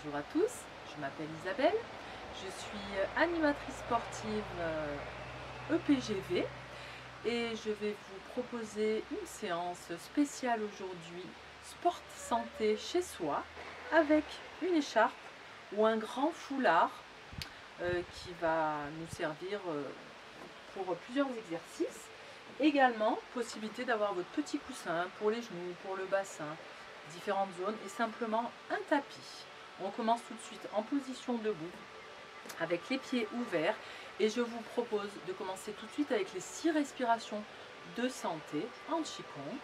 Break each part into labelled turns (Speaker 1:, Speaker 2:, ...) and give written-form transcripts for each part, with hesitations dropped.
Speaker 1: Bonjour à tous, je m'appelle Isabelle, je suis animatrice sportive EPGV et je vais vous proposer une séance spéciale aujourd'hui, sport santé chez soi, avec une écharpe ou un grand foulard qui va nous servir pour plusieurs exercices. Également, possibilité d'avoir votre petit coussin pour les genoux, pour le bassin, différentes zones et simplement un tapis. On commence tout de suite en position debout avec les pieds ouverts et je vous propose de commencer tout de suite avec les 6 respirations de santé en Qigong.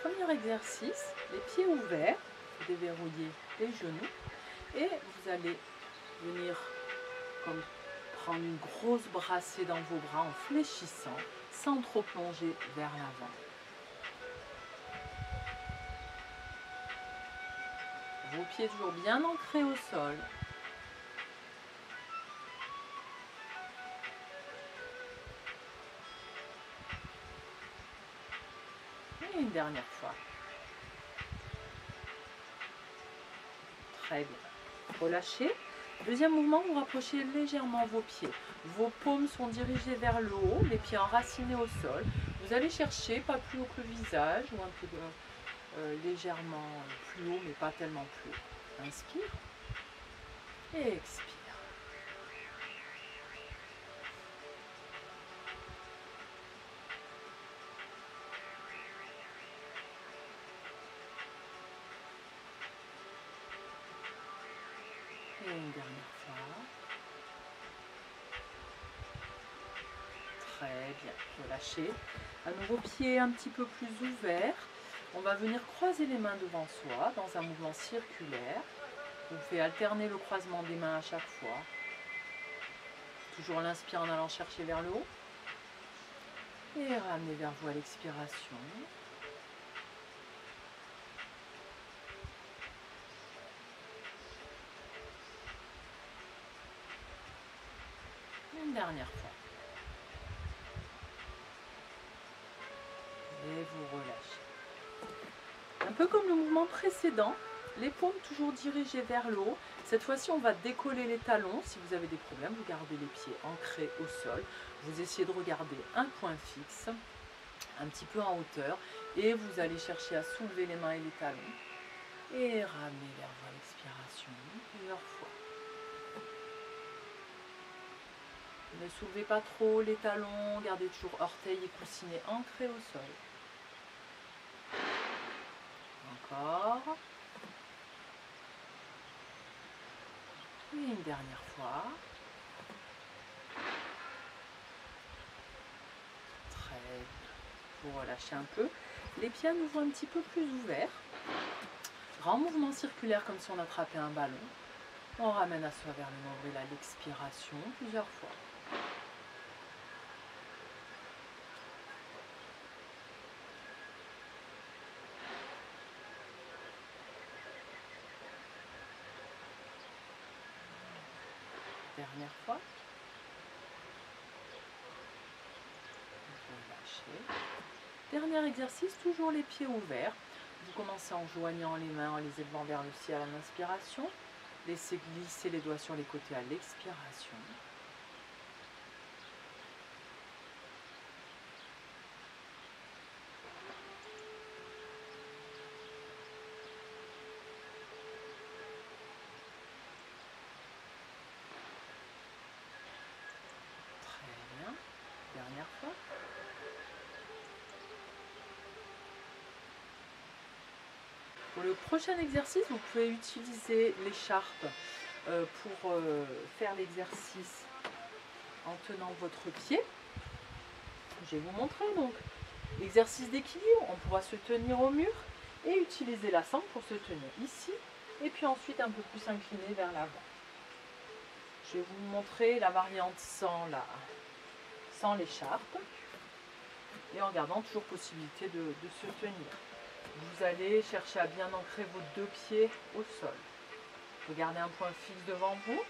Speaker 1: Premier exercice, les pieds ouverts, déverrouillez les genoux et vous allez venir comme prendre une grosse brassée dans vos bras en fléchissant sans trop plonger vers l'avant. Vos pieds toujours bien ancrés au sol. Et une dernière fois. Très bien. Relâchez. Deuxième mouvement, vous rapprochez légèrement vos pieds. Vos paumes sont dirigées vers le haut, les pieds enracinés au sol. Vous allez chercher, pas plus haut que le visage, ou un peu légèrement plus haut, mais pas tellement plus haut. Inspire et expire. Et une dernière fois. Très bien. Relâchez. À nouveau, pieds un petit peu plus ouverts. On va venir croiser les mains devant soi dans un mouvement circulaire. Vous pouvez alterner le croisement des mains à chaque fois. Toujours l'inspire en allant chercher vers le haut. Et ramener vers vous à l'expiration. Une dernière fois. Et vous relâchez. Un peu comme le mouvement précédent, les paumes toujours dirigées vers le haut. Cette fois-ci, on va décoller les talons. Si vous avez des problèmes, vous gardez les pieds ancrés au sol. Vous essayez de regarder un point fixe, un petit peu en hauteur. Et vous allez chercher à soulever les mains et les talons. Et ramener vers vous à l'expiration plusieurs fois. Ne soulevez pas trop les talons, gardez toujours orteils et coussinets ancrés au sol. Encore. Et une dernière fois. Très bien. Vous relâchez un peu. Les pieds à nouveau un petit peu plus ouverts. Grand mouvement circulaire comme si on attrapait un ballon. On ramène à soi vers le nombril à l'expiration plusieurs fois. Dernière fois. Relâchez. Dernier exercice, toujours les pieds ouverts. Vous commencez en joignant les mains, en les élevant vers le ciel à l'inspiration. Laissez glisser les doigts sur les côtés à l'expiration. Très bien. Dernière fois. Pour le prochain exercice, vous pouvez utiliser l'écharpe pour faire l'exercice en tenant votre pied. Je vais vous montrer donc. Exercice d'équilibre, on pourra se tenir au mur et utiliser la sangle pour se tenir ici et puis ensuite un peu plus incliné vers l'avant. Je vais vous montrer la variante sans l'écharpe et en gardant toujours possibilité de se tenir. Vous allez chercher à bien ancrer vos deux pieds au sol. Regardez un point fixe devant vous,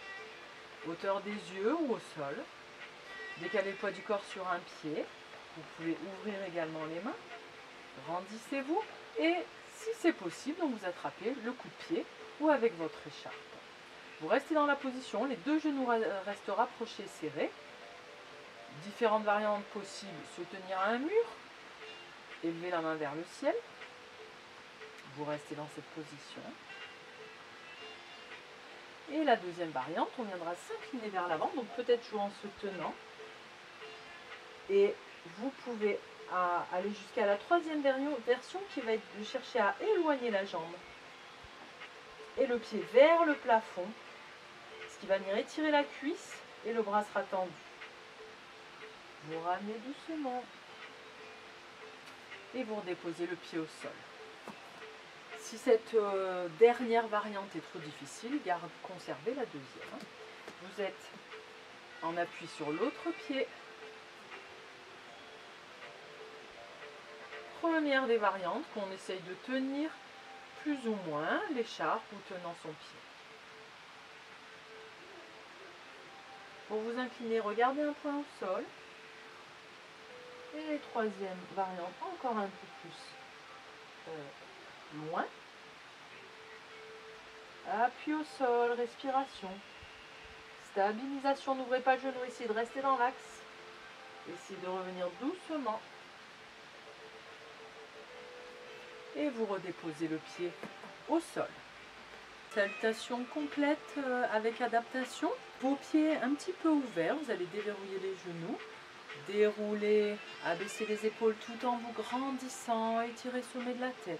Speaker 1: hauteur des yeux ou au sol. Décalez le poids du corps sur un pied. Vous pouvez ouvrir également les mains. Grandissez-vous et si c'est possible, donc vous attrapez le coup de pied ou avec votre écharpe. Vous restez dans la position, les deux genoux restent rapprochés, serrés. Différentes variantes possibles, se tenir à un mur, élever la main vers le ciel. Vous restez dans cette position. Et la deuxième variante, on viendra s'incliner vers l'avant, donc peut-être jouer en se tenant. Et vous pouvez aller jusqu'à la troisième version qui va être de chercher à éloigner la jambe et le pied vers le plafond, ce qui va venir étirer la cuisse et le bras sera tendu. Vous ramenez doucement et vous redéposez le pied au sol. Si cette dernière variante est trop difficile, conservez la deuxième. Vous êtes en appui sur l'autre pied. Première des variantes qu'on essaye de tenir plus ou moins l'écharpe ou tenant son pied. Pour vous incliner, regardez un point au sol. Et troisième variante, encore un peu plus loin. Appui au sol, respiration. Stabilisation, n'ouvrez pas le genou, essayez de rester dans l'axe. Essayez de revenir doucement. Et vous redéposez le pied au sol. Salutation complète avec adaptation. Vos pieds un petit peu ouverts, vous allez déverrouiller les genoux. Dérouler, abaisser les épaules tout en vous grandissant, étirez le sommet de la tête.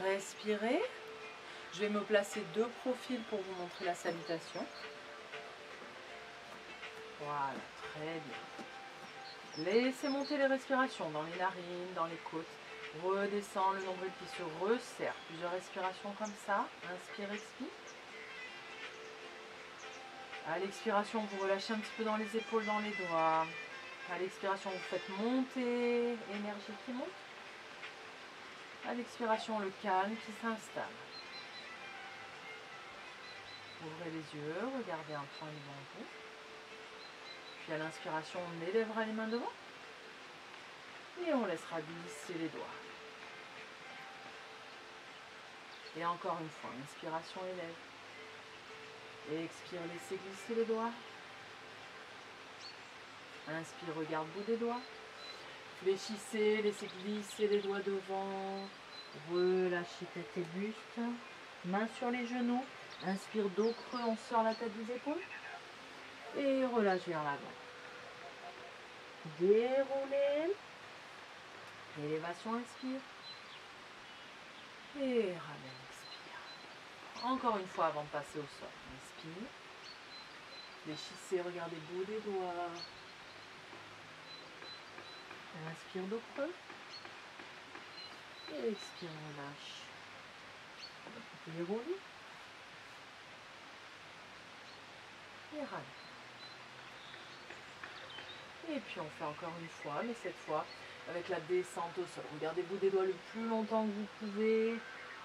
Speaker 1: Respirez. Je vais me placer de profil pour vous montrer la salutation. Voilà, très bien. Laissez monter les respirations dans les narines, dans les côtes. Redescend le nombril qui se resserre. Plusieurs respirations comme ça. Inspire, expire. À l'expiration, vous relâchez un petit peu dans les épaules, dans les doigts. À l'expiration, vous faites monter l'énergie qui monte. À l'expiration, le calme qui s'installe. Ouvrez les yeux, regardez un point devant vous. Puis à l'inspiration, on élèvera les mains devant. Et on laissera glisser les doigts. Et encore une fois, inspiration, élève. Et expire, laissez glisser les doigts. Inspire, regarde bout des doigts. Fléchissez, laissez glisser les doigts devant. Relâchez tête et buste. Mains sur les genoux. Inspire, dos creux, on sort la tête des épaules. Et relâche vers l'avant. Déroulez. Élévation, inspire. Et ramène, expire. Encore une fois avant de passer au sol. Inspire. Fléchissez, regardez le bout des doigts. Inspire, dos creux. Et expire, relâche. Déroule. Et ramène. Et puis on fait encore une fois, mais cette fois avec la descente au sol. Regardez le bout des doigts le plus longtemps que vous pouvez.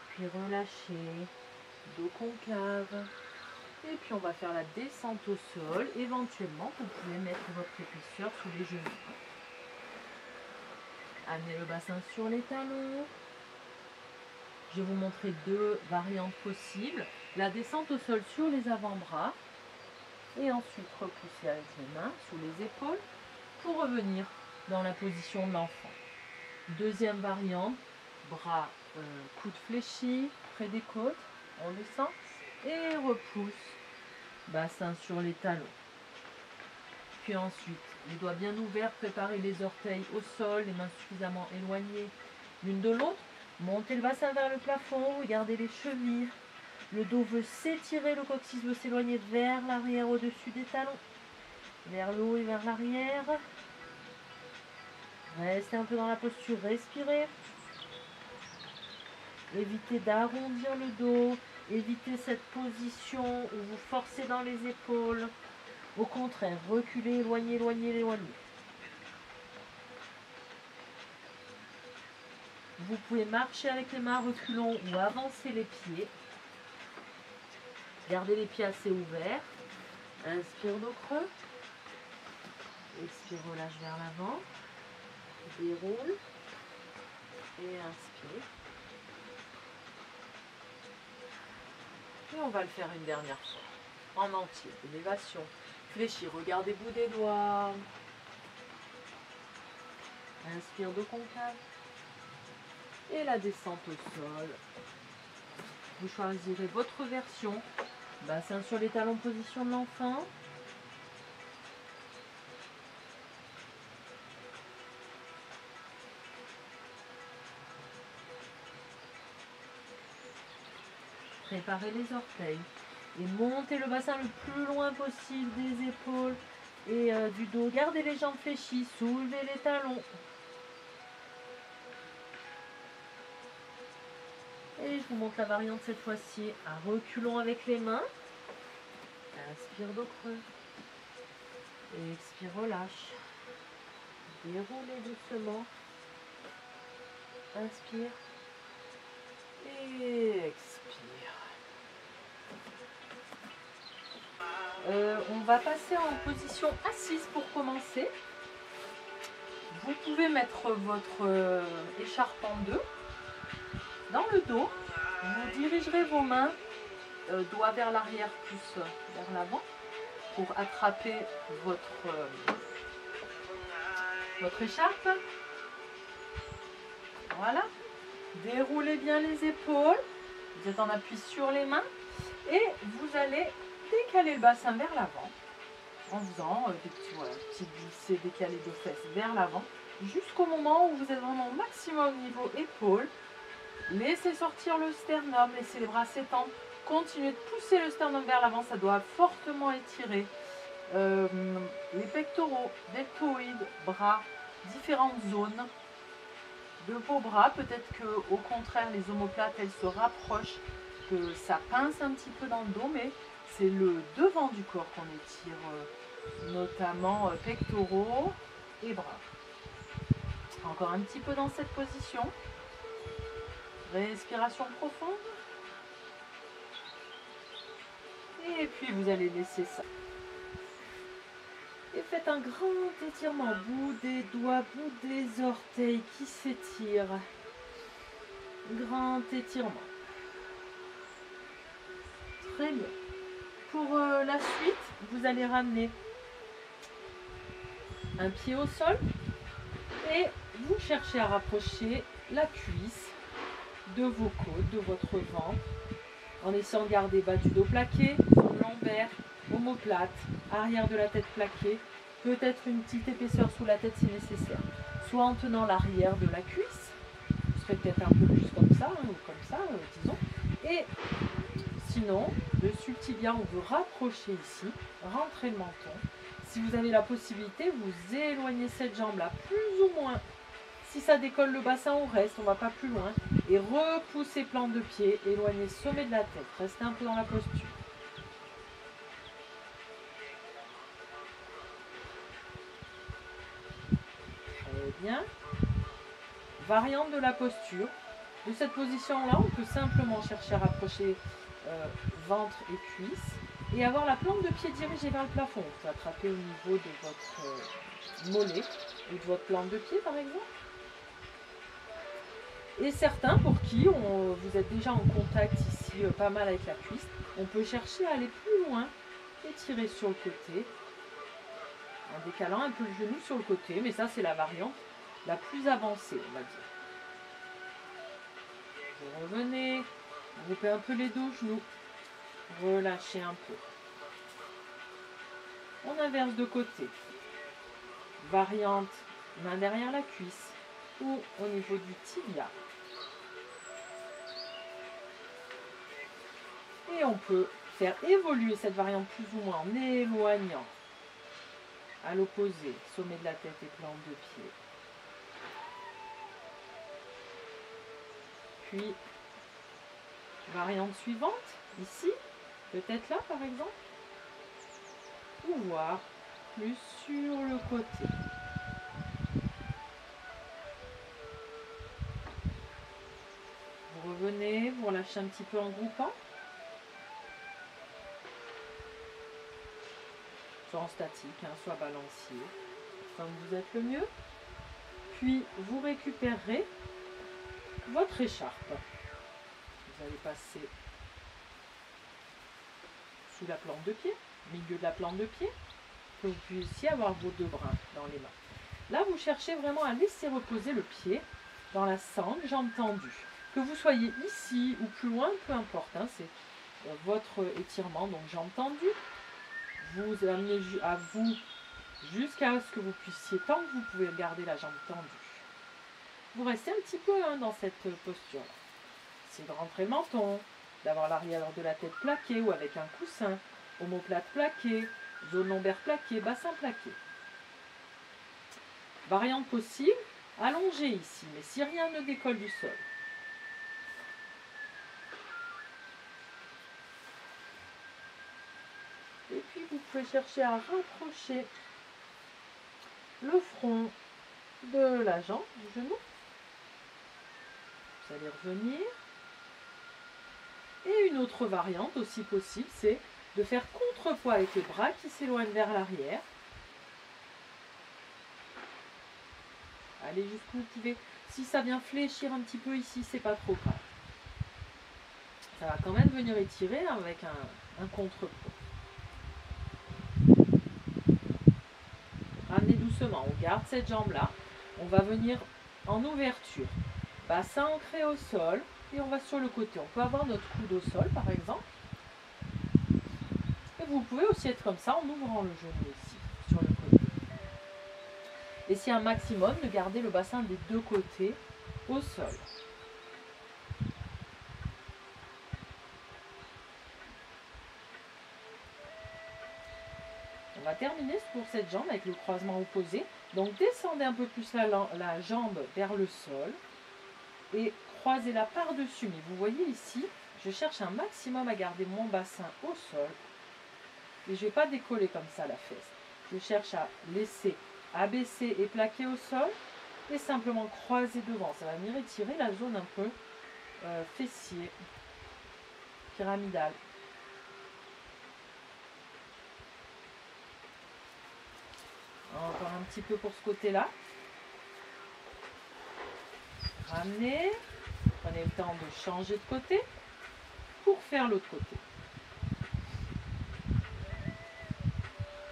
Speaker 1: Puis relâchez. Dos concave. Et puis on va faire la descente au sol. Éventuellement, vous pouvez mettre votre épaisseur sous les genoux. Amenez le bassin sur les talons. Je vais vous montrer deux variantes possibles. La descente au sol sur les avant-bras. Et ensuite repousser avec les mains sous les épaules pour revenir dans la position de l'enfant. Deuxième variante, bras coude fléchi, près des côtes, on descend et repousse, bassin sur les talons. Puis ensuite, les doigts bien ouverts, préparez les orteils au sol, les mains suffisamment éloignées l'une de l'autre. Montez le bassin vers le plafond, regardez les chevilles. Le dos veut s'étirer, le coccyx veut s'éloigner vers l'arrière au-dessus des talons. Vers le haut et vers l'arrière. Restez un peu dans la posture, respirez. Évitez d'arrondir le dos. Évitez cette position où vous forcez dans les épaules. Au contraire, reculez, éloignez, éloignez, éloignez. Vous pouvez marcher avec les mains reculons ou avancer les pieds. Gardez les pieds assez ouverts. Inspire, dos creux. Expire, relâche vers l'avant. Déroule. Et inspire. Et on va le faire une dernière fois. En entier. Élévation. Fléchis. Regardez bout des doigts. Inspire dos concave. Et la descente au sol. Vous choisirez votre version. Bassin sur les talons, position de l'enfant. Préparez les orteils et montez le bassin le plus loin possible des épaules et du dos. Gardez les jambes fléchies, soulevez les talons. Et je vous montre la variante cette fois-ci à reculons avec les mains. Inspire dos creux. Expire, relâche. Déroulez doucement. Inspire. Et expire. On va passer en position assise pour commencer. Vous pouvez mettre votre écharpe en deux. Dans le dos, vous dirigerez vos mains, doigts vers l'arrière, plus vers l'avant, pour attraper votre écharpe. Voilà. Déroulez bien les épaules. Vous êtes en appui sur les mains. Et vous allez décaler le bassin vers l'avant. En faisant des petits glissés décalés de fesses vers l'avant. Jusqu'au moment où vous êtes vraiment au maximum niveau épaules. Laissez sortir le sternum, laissez les bras s'étendre. Continuez de pousser le sternum vers l'avant, ça doit fortement étirer les pectoraux, deltoïdes, bras, différentes zones de vos bras. Peut-être qu'au contraire, les omoplates, elles se rapprochent, que ça pince un petit peu dans le dos, mais c'est le devant du corps qu'on étire, notamment pectoraux et bras. Encore un petit peu dans cette position. Respiration profonde. Et puis vous allez laisser ça. Et faites un grand étirement. Bout des doigts, bout des orteils qui s'étirent. Grand étirement. Très bien. Pour la suite, vous allez ramener un pied au sol. Et vous cherchez à rapprocher la cuisse de vos côtes, de votre ventre, en essayant de garder bas du dos plaqué, zone lombaire, omoplate, arrière de la tête plaquée, peut-être une petite épaisseur sous la tête si nécessaire, soit en tenant l'arrière de la cuisse, vous serez peut-être un peu plus comme ça, ou comme ça, disons, et sinon, dessus le tibia, on veut rapprocher ici, rentrer le menton. Si vous avez la possibilité, vous éloignez cette jambe-là, plus ou moins. Si ça décolle le bassin, on reste, on ne va pas plus loin. Et repoussez plante de pied, éloignez sommet de la tête. Restez un peu dans la posture. Très bien. Variante de la posture. De cette position-là, on peut simplement chercher à rapprocher ventre et cuisse. Et avoir la plante de pied dirigée vers le plafond. Vous pouvez attraper au niveau de votre mollet ou de votre plante de pied, par exemple. Et certains pour qui vous êtes déjà en contact ici pas mal avec la cuisse, on peut chercher à aller plus loin et tirer sur le côté en décalant un peu le genou sur le côté, mais ça c'est la variante la plus avancée, on va dire. Vous revenez, groupez un peu les dos, genoux, relâchez un peu. On inverse de côté. Variante main derrière la cuisse ou au niveau du tibia. Et on peut faire évoluer cette variante plus ou moins en éloignant à l'opposé, sommet de la tête et plante de pied. Puis, variante suivante, ici, peut-être là par exemple, ou voir plus sur le côté. Vous revenez, vous relâchez un petit peu en groupant. Soit en statique, soit balancier, comme vous êtes le mieux. Puis vous récupérez votre écharpe. Vous allez passer sous la plante de pied, milieu de la plante de pied, que vous puissiez avoir vos deux brins dans les mains. Là, vous cherchez vraiment à laisser reposer le pied dans la sangle, jambes tendues. Que vous soyez ici ou plus loin, peu importe, hein, c'est votre étirement, donc jambes tendues. Vous amenez à vous jusqu'à ce que vous puissiez, tant que vous pouvez garder la jambe tendue. Vous restez un petit peu dans cette posture-là. C'est de rentrer le menton, d'avoir l'arrière de la tête plaqué ou avec un coussin, omoplate plaquée, zone lombaire plaquée, bassin plaqué. Variante possible, allongé ici, mais si rien ne décolle du sol. Et puis vous pouvez chercher à rapprocher le front de la jambe, du genou. Vous allez revenir. Et une autre variante aussi possible, c'est de faire contrepoids avec les bras qui s'éloignent vers l'arrière. Allez jusqu'où vous pouvez. Si ça vient fléchir un petit peu ici, c'est pas trop grave. Ça va quand même venir étirer avec un contrepoids. Ramenez doucement, on garde cette jambe-là. On va venir en ouverture. Bassin ancré au sol et on va sur le côté. On peut avoir notre coude au sol par exemple. Et vous pouvez aussi être comme ça en ouvrant le genou ici, sur le côté. Essayez un maximum de garder le bassin des deux côtés au sol. On va terminer pour cette jambe avec le croisement opposé. Donc descendez un peu plus la jambe vers le sol et croisez-la par-dessus. Mais vous voyez ici, je cherche un maximum à garder mon bassin au sol. Et je ne vais pas décoller comme ça la fesse. Je cherche à laisser abaisser et plaquer au sol et simplement croiser devant. Ça va venir étirer la zone un peu fessier, pyramidale. Encore un petit peu pour ce côté-là. Ramenez. Prenez le temps de changer de côté pour faire l'autre côté.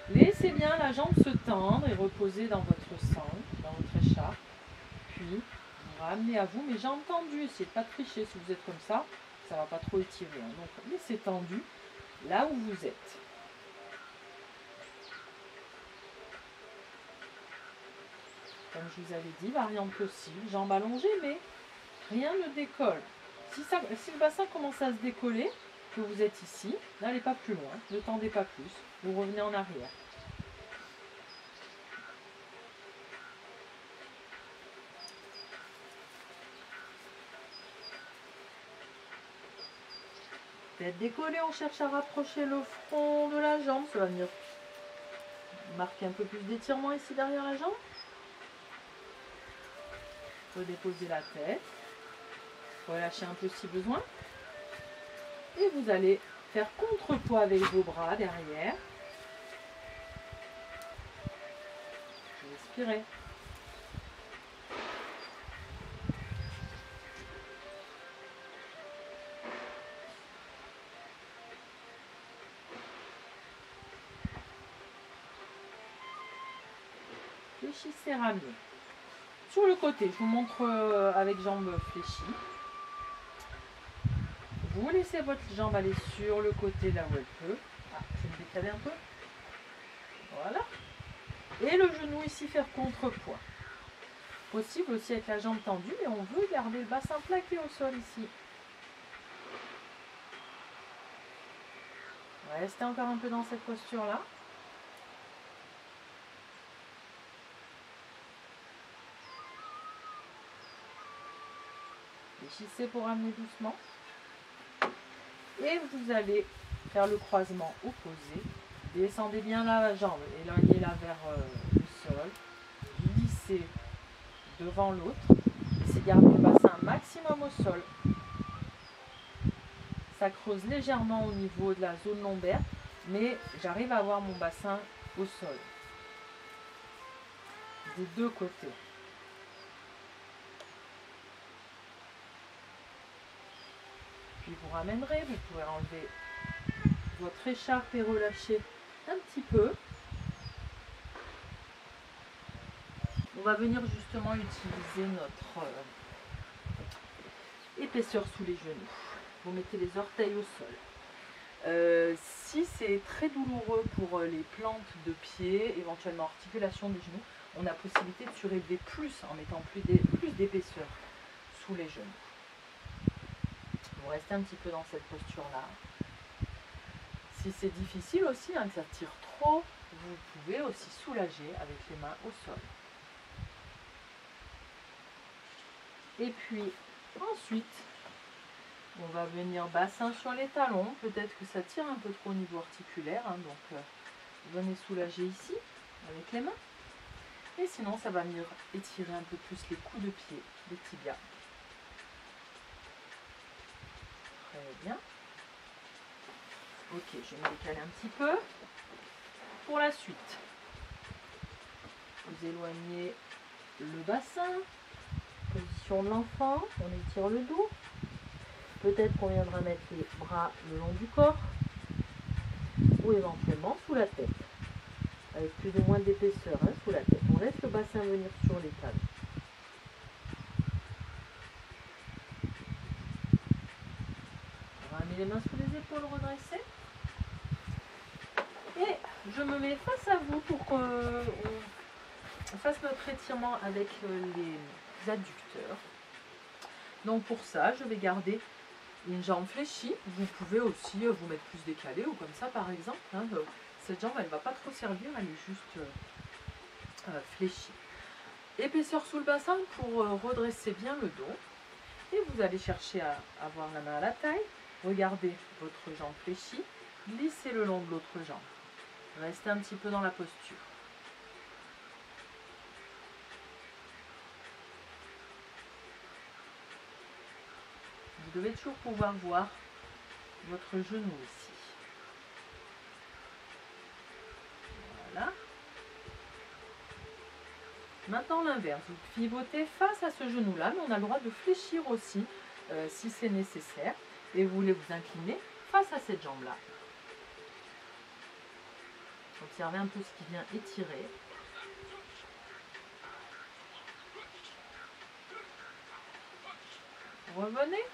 Speaker 1: Laissez bien la jambe se tendre et reposer dans votre sangle, dans votre écharpe. Puis, vous ramenez à vous, mes jambes tendues. Essayez de ne pas tricher. Si vous êtes comme ça ne va pas trop étirer. Hein. Donc, laissez tendu là où vous êtes. Comme je vous avais dit, variante possible, jambes allongées, mais rien ne décolle. Si le bassin commence à se décoller, que vous êtes ici, n'allez pas plus loin, ne tendez pas plus, vous revenez en arrière. Tête décollée, on cherche à rapprocher le front de la jambe, ça va venir marquer un peu plus d'étirement ici derrière la jambe. Redéposer la tête, relâchez un peu si besoin. Et vous allez faire contrepoids avec vos bras derrière. Respirez. Fléchissez, ramenez. Sur le côté, je vous montre avec jambes fléchies. Vous laissez votre jambe aller sur le côté là où elle peut. Ah, je vais me décaler un peu. Voilà. Et le genou ici faire contrepoids. Possible aussi avec la jambe tendue, mais on veut garder le bassin plaqué au sol ici. Restez encore un peu dans cette posture-là. Fléchissez pour ramener doucement. Et vous allez faire le croisement opposé. Descendez bien la jambe, éloignez-la vers le sol. Glissez devant l'autre. Essayez de garder le bassin maximum au sol. Ça creuse légèrement au niveau de la zone lombaire, mais j'arrive à avoir mon bassin au sol. Des deux côtés. Puis vous ramènerez, vous pouvez enlever votre écharpe est relâchée un petit peu. On va venir justement utiliser notre épaisseur sous les genoux. Vous mettez les orteils au sol. Si c'est très douloureux pour les plantes de pied, éventuellement articulation des genoux, on a possibilité de surélever plus en mettant plus d'épaisseur sous les genoux. Vous restez un petit peu dans cette posture-là. Si c'est difficile aussi, que ça tire trop, vous pouvez aussi soulager avec les mains au sol. Et puis ensuite, on va venir bassin sur les talons. Peut-être que ça tire un peu trop au niveau articulaire, donc venez soulager ici avec les mains. Et sinon, ça va venir étirer un peu plus les coups de pied, les tibias. Très bien. Ok, je vais me décaler un petit peu. Pour la suite, vous éloignez le bassin, position de l'enfant, on étire le dos. Peut-être qu'on viendra mettre les bras le long du corps ou éventuellement sous la tête, avec plus ou moins d'épaisseur sous la tête. On laisse le bassin venir sur les talons. On ramène les mains sous les épaules redressées. Et je me mets face à vous pour qu'on fasse notre étirement avec les adducteurs. Donc pour ça, je vais garder une jambe fléchie. Vous pouvez aussi vous mettre plus décalé ou comme ça par exemple. Cette jambe, elle ne va pas trop servir, elle est juste fléchie. Épaisseur sous le bassin pour redresser bien le dos. Et vous allez chercher à avoir la main à la taille. Regardez votre jambe fléchie. Glissez le long de l'autre jambe. Restez un petit peu dans la posture. Vous devez toujours pouvoir voir votre genou ici. Voilà. Maintenant l'inverse, vous pivotez face à ce genou-là, mais on a le droit de fléchir aussi si c'est nécessaire. Et vous voulez vous incliner face à cette jambe-là. Observez un peu ce qui vient étirer. Revenez,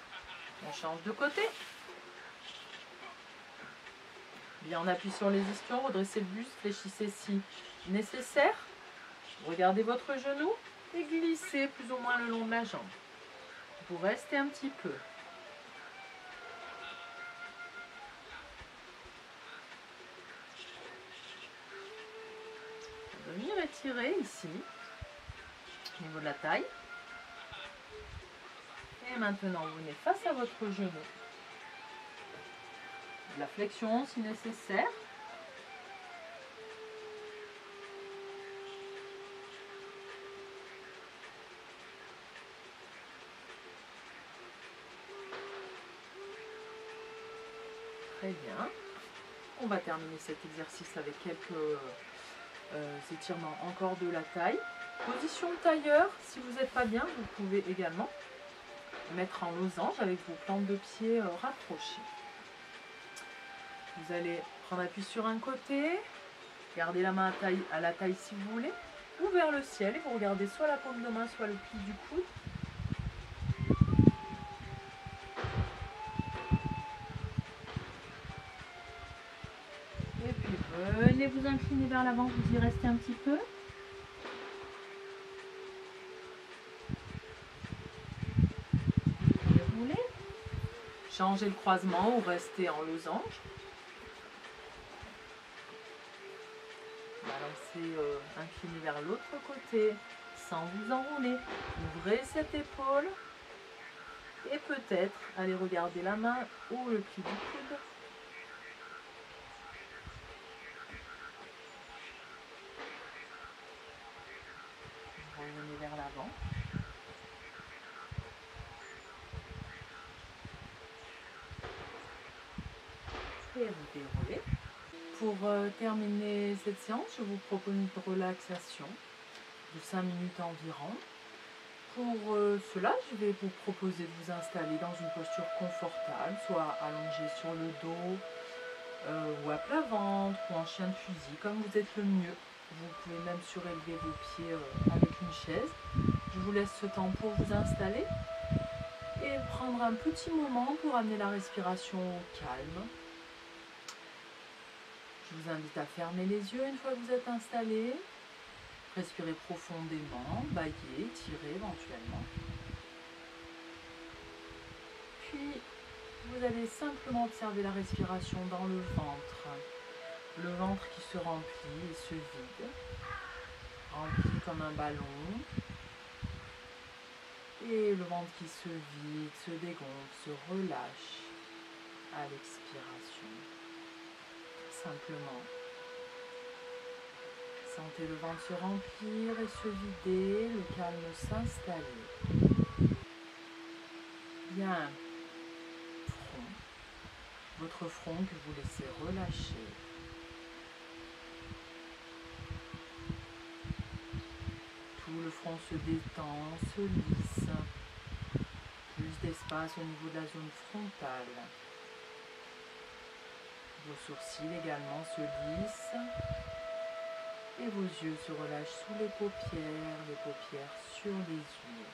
Speaker 1: on change de côté. Bien, on appuie sur les ischions, redressez le buste, fléchissez si nécessaire. Regardez votre genou et glissez plus ou moins le long de la jambe. Vous restez un petit peu. Venir étirer ici, au niveau de la taille. Et maintenant, vous venez face à votre genou. De la flexion si nécessaire. Très bien. On va terminer cet exercice avec quelques étirements encore de la taille. Position de tailleur, si vous n'êtes pas bien, vous pouvez également mettre en losange avec vos plantes de pied rapprochées. Vous allez prendre appui sur un côté, gardez la main à la taille si vous voulez, ou vers le ciel et vous regardez soit la paume de main, soit le pli du coude. Et puis venez vous incliner vers l'avant, vous y restez un petit peu. Déroulez. Changez le croisement ou restez en losange. Balancez, inclinez vers l'autre côté sans vous enrouler. Ouvrez cette épaule et peut-être allez regarder la main ou le pli du coude. Revenez vers l'avant. Et vous déroulez. Pour terminer cette séance, je vous propose une relaxation de 5 minutes environ. Pour cela, je vais vous proposer de vous installer dans une posture confortable, soit allongé sur le dos, ou à plat ventre ou en chien de fusil, comme vous êtes le mieux. Vous pouvez même surélever vos pieds avec une chaise. Je vous laisse ce temps pour vous installer et prendre un petit moment pour amener la respiration au calme. Je vous invite à fermer les yeux une fois que vous êtes installé. Respirez profondément, baillez, tirez éventuellement. Puis, vous allez simplement observer la respiration dans le ventre. Le ventre qui se remplit et se vide. Rempli comme un ballon. Et le ventre qui se vide, se dégonfle, se relâche à l'expiration. Simplement. Sentez le ventre se remplir et se vider, le calme s'installer. Bien. Front. Votre front que vous laissez relâcher. Tout le front se détend, se lisse. Plus d'espace au niveau de la zone frontale. Vos sourcils également se lissent. Et vos yeux se relâchent sous les paupières sur les yeux.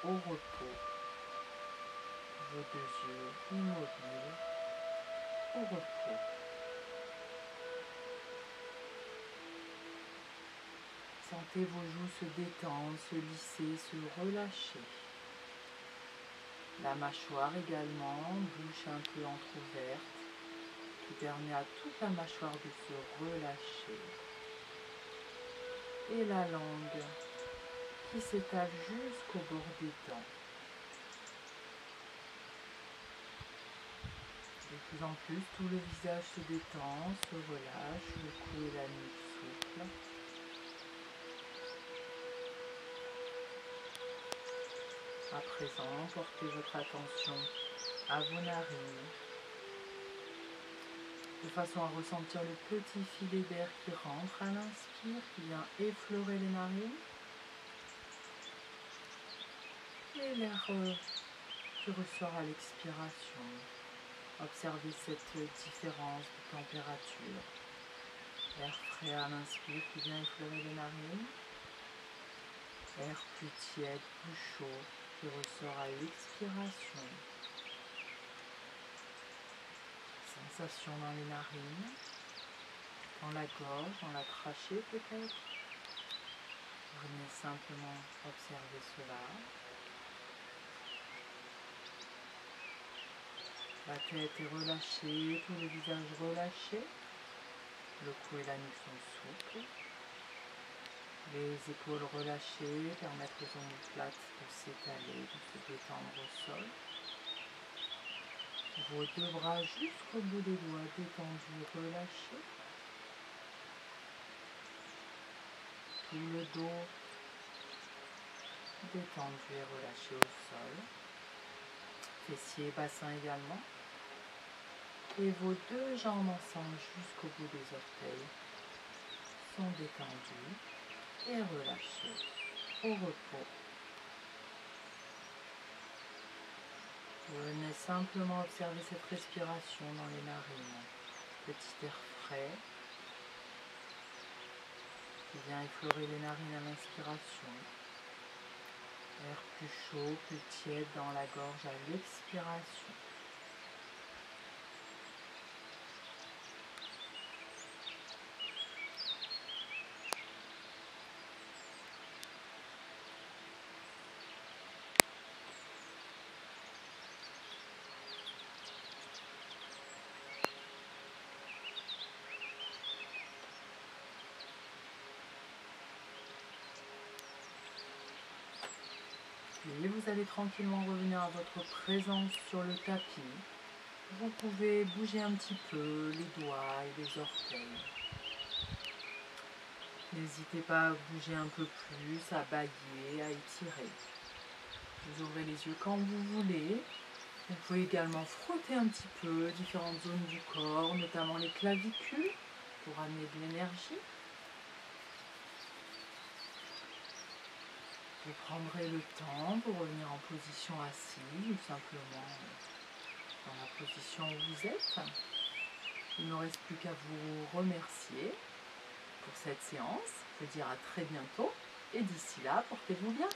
Speaker 1: Au repos. Vos deux yeux immobiles. Au repos. Sentez vos joues se détendre, se lisser, se relâcher. La mâchoire également, bouche un peu entrouverte, qui permet à toute la mâchoire de se relâcher. Et la langue qui s'étale jusqu'au bord des dents. De plus en plus, tout le visage se détend, se relâche, le cou et la nuque souple. À présent, portez votre attention à vos narines, de façon à ressentir le petit filet d'air qui rentre à l'inspire, qui vient effleurer les narines, et l'air qui ressort à l'expiration. Observez cette différence de température. Air frais à l'inspire qui vient effleurer les narines, air plus tiède, plus chaud qui ressort à l'expiration. Sensation dans les narines, dans la gorge, dans la trachée peut-être. Venez simplement observer cela. La tête est relâchée, tout le visage relâché. Le cou et la nuque sont souples. Les épaules relâchées permettent aux omoplates de s'étaler, de se détendre au sol. Vos deux bras jusqu'au bout des doigts détendus, relâchés. Tout le dos détendu et relâché au sol. Fessiers et bassin également. Et vos deux jambes ensemble jusqu'au bout des orteils sont détendues et relâchées au repos. Venez simplement observer cette respiration dans les narines. Petit air frais qui vient effleurer les narines à l'inspiration. Air plus chaud, plus tiède dans la gorge à l'expiration. Et vous allez tranquillement revenir à votre présence sur le tapis. Vous pouvez bouger un petit peu les doigts et les orteils. N'hésitez pas à bouger un peu plus, à bailler, à étirer. Vous ouvrez les yeux quand vous voulez. Vous pouvez également frotter un petit peu différentes zones du corps, notamment les clavicules, pour amener de l'énergie. Vous prendrez le temps pour revenir en position assise ou simplement dans la position où vous êtes. Il ne me reste plus qu'à vous remercier pour cette séance, vous dire à très bientôt et d'ici là, portez-vous bien.